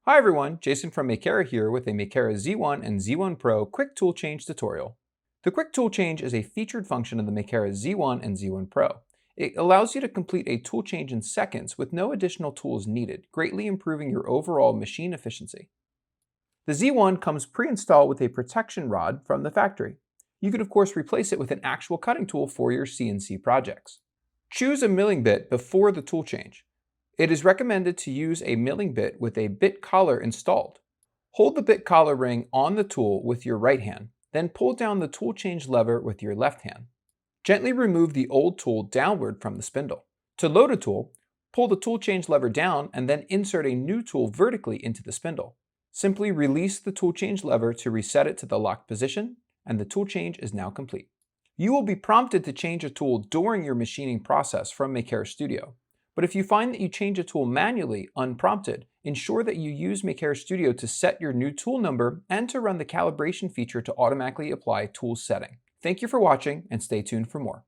Hi everyone, Jason from Makera here with a Makera Z1 and Z1 Pro Quick Tool Change tutorial. The Quick Tool Change is a featured function of the Makera Z1 and Z1 Pro. It allows you to complete a tool change in seconds with no additional tools needed, greatly improving your overall machine efficiency. The Z1 comes pre-installed with a protection rod from the factory. You can of course replace it with an actual cutting tool for your CNC projects. Choose a milling bit before the tool change. It is recommended to use a milling bit with a bit collar installed. Hold the bit collar ring on the tool with your right hand, then pull down the tool change lever with your left hand. Gently remove the old tool downward from the spindle. To load a tool, pull the tool change lever down and then insert a new tool vertically into the spindle. Simply release the tool change lever to reset it to the locked position, and the tool change is now complete. You will be prompted to change a tool during your machining process from Makera Studio. But if you find that you change a tool manually, unprompted, ensure that you use Makera Studio to set your new tool number and to run the calibration feature to automatically apply tool setting. Thank you for watching and stay tuned for more.